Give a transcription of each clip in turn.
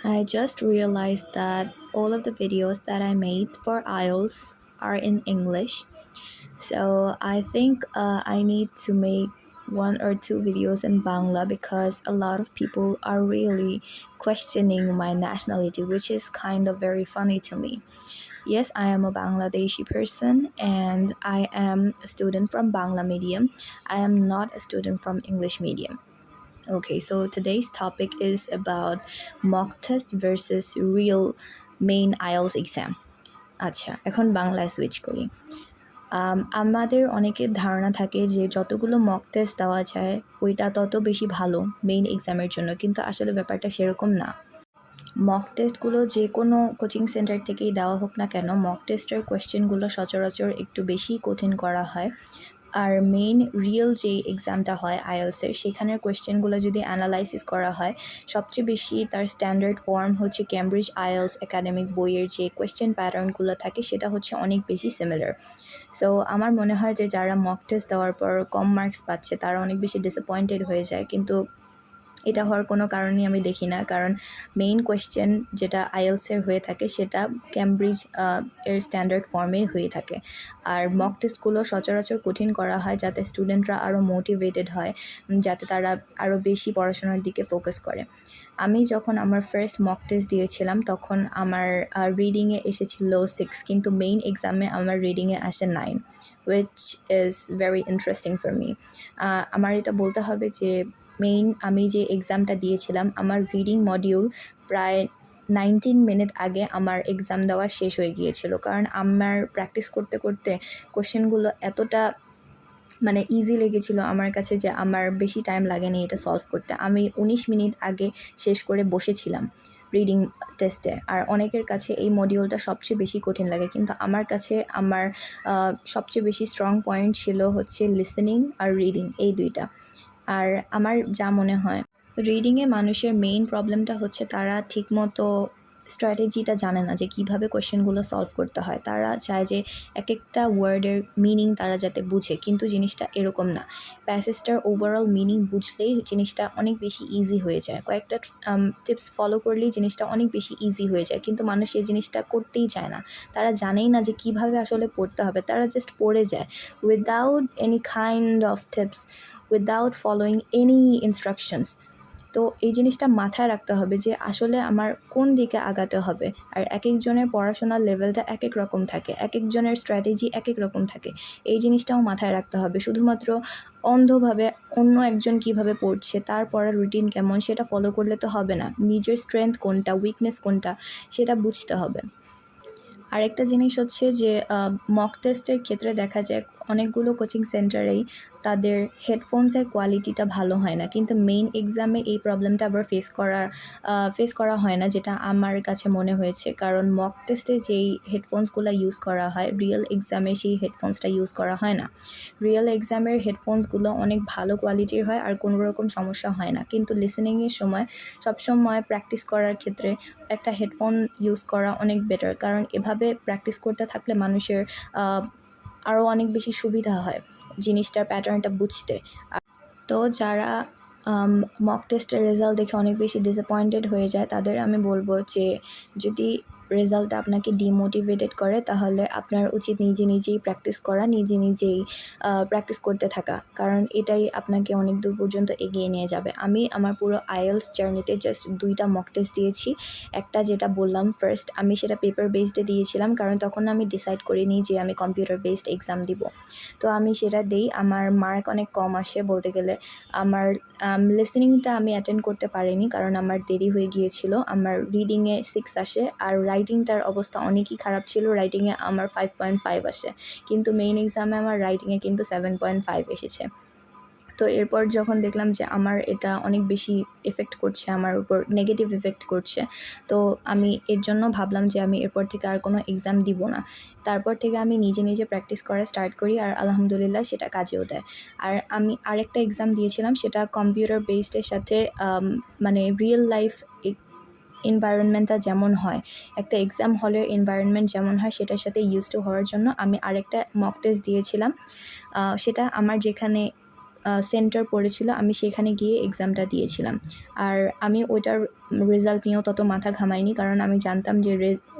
I just realized that all of the videos that I made for IELTS are in English. So I think I need to make one or two videos in Bangla because a lot of people are really questioning my nationality, which is kind of very funny to me. Yes, I am a Bangladeshi person and I am a student from Bangla medium. I am not a student from English medium. Okay, so today's topic is about mock test versus real main IELTS exam. আচ্ছা, এখন বাংলায় switch করি। আমাদের অনেকের ধারণা থাকে যে যতগুলো মক টেস্ট দেওয়া যায় ওইটা তত বেশি ভালো মেইন এক্সামের জন্য, কিন্তু আসলে ব্যাপারটা সেরকম না। মক টেস্টগুলো যে কোনো কোচিং সেন্টার থেকেই দেওয়া হোক না কেন, মক টেস্টের কোয়েশ্চেনগুলো সচরাচর একটু বেশি কঠিন করা হয়। আর মেইন রিয়েল যে এক্সামটা হয় আইএলসের, সেখানের কোয়েশ্চেনগুলো যদি অ্যানালাইসিস করা হয়, সবচেয়ে বেশি তার স্ট্যান্ডার্ড ফর্ম হচ্ছে ক্যামব্রিজ আইএলস একাডেমিক বইয়ের যে কোয়েশ্চেন প্যাটার্নগুলো থাকে সেটা হচ্ছে অনেক বেশি সিমিলার। সো আমার মনে হয় যে যারা মক টেস্ট দেওয়ার পর কম মার্কস পাচ্ছে তারা অনেক বেশি ডিসঅ্যাপয়েন্টেড হয়ে যায়, কিন্তু এটা হওয়ার কোনো কারণই আমি দেখি না, কারণ মেইন কোয়েশ্চেন যেটা আইএলসের হয়ে থাকে সেটা ক্যামব্রিজ এর স্ট্যান্ডার্ড ফর্মে হয়ে থাকে। আর মক টেস্টগুলো সচরাচর কঠিন করা হয় যাতে স্টুডেন্টরা আরও মোটিভেটেড হয়, যাতে তারা আরও বেশি পড়াশোনার দিকে ফোকাস করে। আমি যখন আমার ফার্স্ট মক টেস্ট দিয়েছিলাম তখন আমার রিডিংয়ে এসেছিল 6, কিন্তু মেইন এক্সামে আমার রিডিংয়ে আসে 9, which is very interesting for me. আমার এটা বলতে হবে যে আমি যে এক্সামটা দিয়েছিলাম আমার রিডিং মডিউল প্রায় 19 মিনিট আগে আমার এক্সাম দেওয়া শেষ হয়ে গিয়েছিল, কারণ আমার প্র্যাকটিস করতে করতে কোশ্চেনগুলো এতটা ইজি লেগেছিল আমার কাছে যে আমার বেশি টাইম লাগেনি এটা সলভ করতে। আমি 19 মিনিট আগে শেষ করে বসেছিলাম রিডিং টেস্টে। আর অনেকের কাছে এই মডিউলটা সবচেয়ে বেশি কঠিন লাগে, কিন্তু আমার কাছে আমার সবচেয়ে বেশি স্ট্রং পয়েন্ট ছিল হচ্ছে লিসেনিং আর রিডিং, এই দুইটা। আর আমার যা মনে হয়, রিডিংয়ে মানুষের মেইন প্রবলেমটা হচ্ছে তারা ঠিকমতো স্ট্র্যাটেজিটা জানে না যে কীভাবে কোয়েশ্চেনগুলো সলভ করতে হয়। তারা চায় যে এক একটা ওয়ার্ডের মিনিং তারা যাতে বুঝে, কিন্তু জিনিসটা এরকম না। প্যাসেজটার ওভারঅল মিনিং বুঝলেই জিনিসটা অনেক বেশি ইজি হয়ে যায়, কয়েকটা টিপস ফলো করলেই জিনিসটা অনেক বেশি ইজি হয়ে যায়, কিন্তু মানুষ এই জিনিসটা করতেই চায় না। তারা জানেই না যে কীভাবে আসলে পড়তে হবে, তারা জাস্ট পড়ে যায় without any kind of tips, without following any instructions. তো এই জিনিসটা মাথায় রাখতে হবে যে আসলে আমার কোন দিকে আগাতে হবে। আর এক একজনের পড়াশোনার লেভেলটা এক এক রকম থাকে, এক একজনের স্ট্র্যাটেজি এক এক রকম থাকে। এই জিনিসটাও মাথায় রাখতে হবে। শুধুমাত্র অন্ধভাবে অন্য একজন কিভাবে পড়ছে, তার পড়ার রুটিন কেমন সেটা ফলো করলে তো হবে না। নিজের স্ট্রেংথ কোনটা, উইকনেস কোনটা সেটা বুঝতে হবে। আরেকটা জিনিস হচ্ছে যে মক টেস্টের ক্ষেত্রে দেখা যায় অনেকগুলো কোচিং সেন্টারেই তাদের হেডফোনসের কোয়ালিটিটা ভালো হয় না, কিন্তু মেইন এক্সামে এই প্রবলেমটা আবার ফেস করা হয় না, যেটা আমার কাছে মনে হয়েছে। কারণ মক টেস্টে যেই হেডফোনসগুলো ইউজ করা হয় রিয়েল এক্সামে সেই হেডফোনসটা ইউজ করা হয় না। রিয়েল এক্সামের হেডফোনসগুলো অনেক ভালো কোয়ালিটির হয় আর কোনো রকম সমস্যা হয় না, কিন্তু লিসেনিংয়ের সময় সবসময় প্র্যাকটিস করার ক্ষেত্রে একটা হেডফোন ইউজ করা অনেক বেটার, কারণ এভাবে প্র্যাকটিস করতে থাকলে মানুষের আরও অনেক বেশি সুবিধা হয় জিনিসটার প্যাটার্নটা বুঝতে। তো যারা মক টেস্টের রেজাল্ট দেখে অনেক বেশি ডিসঅ্যাপয়েন্টেড হয়ে যায় তাদের আমি বলবো যে যদি রেজাল্টটা আপনাকে ডিমোটিভেটেড করে তাহলে আপনার উচিত নিজে নিজেই প্র্যাকটিস করা, নিজে নিজেই প্র্যাকটিস করতে থাকা, কারণ এটাই আপনাকে অনেক দূর পর্যন্ত এগিয়ে নিয়ে যাবে। আমি আমার পুরো আইএলস জার্নিতে জাস্ট 2টা মক টেস্ট দিয়েছি। একটা যেটা বললাম ফার্স্ট, আমি সেটা পেপার বেসডে দিয়েছিলাম, কারণ তখন আমি ডিসাইড করিনি যে আমি কম্পিউটার বেসড এক্সাম দিব। তো আমি সেটা দিই, আমার মার্ক অনেক কম আসে বলতে গেলে। আমার লিসেনিংটা আমি অ্যাটেন্ড করতে পারিনি কারণ আমার দেরি হয়ে গিয়েছিল। আমার রিডিংয়ে 6 আসে আর রাইটিংটার অবস্থা অনেকই খারাপ ছিল, রাইটিংয়ে আমার 5.5 আসে, কিন্তু মেইন এক্সামে আমার রাইটিংয়ে কিন্তু 7.5 এসেছে। তো এরপর যখন দেখলাম যে আমার এটা অনেক বেশি এফেক্ট করছে, আমার উপর নেগেটিভ এফেক্ট করছে, তো আমি এর জন্য ভাবলাম যে আমি এরপর থেকে আর কোনো এক্সাম দিব না। তারপর থেকে আমি নিজে নিজে প্র্যাকটিস করা স্টার্ট করি আর আলহামদুলিল্লাহ সেটা কাজেও দেয়। আর আমি আরেকটা এক্সাম দিয়েছিলাম, সেটা কম্পিউটার বেসডের সাথে রিয়েল লাইফ এনভায়রনমেন্টটা যেমন হয়, একটা এক্সাম হলের এনভায়রনমেন্ট যেমন হয় সেটার সাথে ইউজ টু হওয়ার জন্য আমি আরেকটা মক টেস্ট দিয়েছিলাম। সেটা আমার যেখানে সেন্টার পড়েছিল, আমি সেখানে গিয়ে এক্সামটা দিয়েছিলাম। আর আমি ওইটার রেজাল্ট নিয়েও তত মাথা ঘামাইনি, কারণ আমি জানতাম যে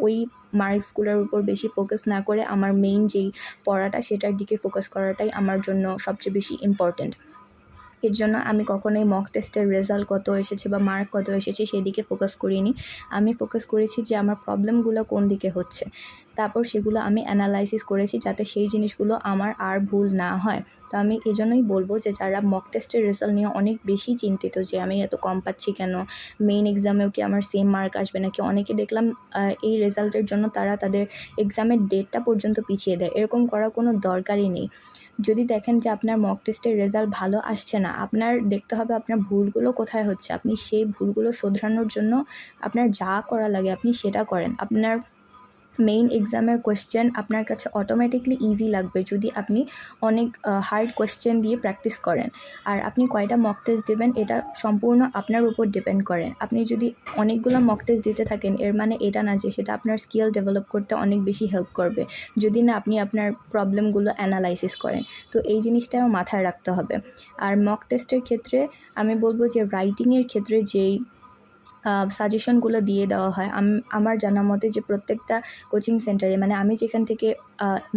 ওই মার্কসগুলোর উপর বেশি ফোকাস না করে আমার মেইন যেই পড়াটা সেটার দিকে ফোকাস করাটাই আমার জন্য সবচেয়ে বেশি ইম্পর্ট্যান্ট। এর জন্য আমি কখনোই মক টেস্টের রেজাল্ট কত এসেছে বা মার্ক কত এসেছে সেদিকে ফোকাস করিনি। আমি ফোকাস করেছি যে আমার প্রবলেমগুলো কোন দিকে হচ্ছে, তারপর সেগুলো আমি অ্যানালাইসিস করেছি যাতে সেই জিনিসগুলো আমার আর ভুল না হয়। তো আমি এজন্যই বলবো যে যারা মক টেস্টের রেজাল্ট নিয়ে অনেক বেশি চিন্তিত যে আমি এত কম পাচ্ছি কেন, মেইন এক্সামেও কি আমার সেম মার্ক আসবে নাকি, অনেকে দেখলাম এই রেজাল্টের জন্য তারা তাদের এক্সামের ডেটটা পর্যন্ত পিছিয়ে দেয়। এরকম করার কোনো দরকারই নেই। যদি দেখেন যে আপনার মক টেস্টের রেজাল্ট ভালো আসছে না, আপনার দেখতে হবে আপনার ভুলগুলো কোথায় হচ্ছে। আপনি সেই ভুলগুলো শোধরানোর জন্য আপনার যা করা লাগে আপনি সেটা করেন। আপনার মেইন এক্সামের কোয়েশ্চেন আপনার কাছে অটোমেটিকলি ইজি লাগবে যদি আপনি অনেক হার্ড কোয়েশ্চেন দিয়ে প্র্যাকটিস করেন। আর আপনি কয়টা মক টেস্ট দেবেন এটা সম্পূর্ণ আপনার উপর ডিপেন্ড করে। আপনি যদি অনেকগুলো মক টেস্ট দিতে থাকেন এর মানে এটা না যে সেটা আপনার স্কিল ডেভেলপ করতে অনেক বেশি হেল্প করবে, যদি না আপনি আপনার প্রবলেমগুলো অ্যানালাইসিস করেন। তো এই জিনিসটাও মাথায় রাখতে হবে। আর মক টেস্টের ক্ষেত্রে আমি বলবো যে রাইটিংয়ের ক্ষেত্রে যেই সাজেশনগুলো দিয়ে দেওয়া হয়, আমার জানা মতে যে প্রত্যেকটা কোচিং সেন্টারে, মানে আমি যেখান থেকে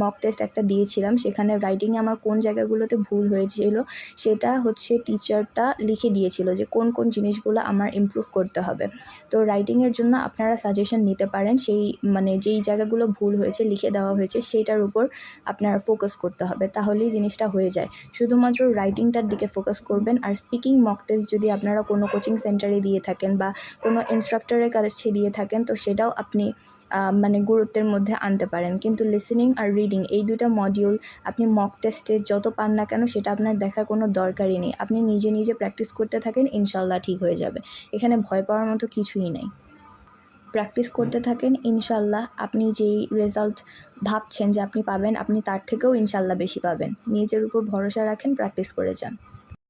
মক টেস্ট একটা দিয়েছিলাম সেখানে রাইটিংয়ে আমার কোন জায়গাগুলোতে ভুল হয়েছিল সেটা হচ্ছে টিচারটা লিখে দিয়েছিল যে কোন কোন জিনিসগুলো আমার ইমপ্রুভ করতে হবে। তো রাইটিংয়ের জন্য আপনারা সাজেশন নিতে পারেন, সেই মানে যেই জায়গাগুলো ভুল হয়েছে লিখে দেওয়া হয়েছে সেইটার উপর আপনার ফোকাস করতে হবে, তাহলেই জিনিসটা হয়ে যায়। শুধুমাত্র রাইটিংটার দিকে ফোকাস করবেন। আর স্পিকিং মক টেস্ট যদি আপনারা কোনো কোচিং সেন্টারে দিয়ে থাকেন বা কোনো ইনস্ট্রাক্টরের কাছে দিয়ে থাকেন তো সেটাও আপনি মানে গুরুত্বের মধ্যে আনতে পারেন। কিন্তু লিসেনিং আর রিডিং এই দুটো মডিউল আপনি মক টেস্টে যত পান না কেন সেটা আপনার দেখার কোনো দরকারই নেই। আপনি নিজে নিজে প্র্যাকটিস করতে থাকেন, ইনশাল্লাহ ঠিক হয়ে যাবে। এখানে ভয় পাওয়ার মতো কিছুই নেই। প্র্যাকটিস করতে থাকেন, ইনশাল্লাহ আপনি যেই রেজাল্ট ভাবছেন যে আপনি পাবেন, আপনি তার থেকেও ইনশাল্লাহ বেশি পাবেন। নিজের উপর ভরসা রাখেন, প্র্যাকটিস করে যান।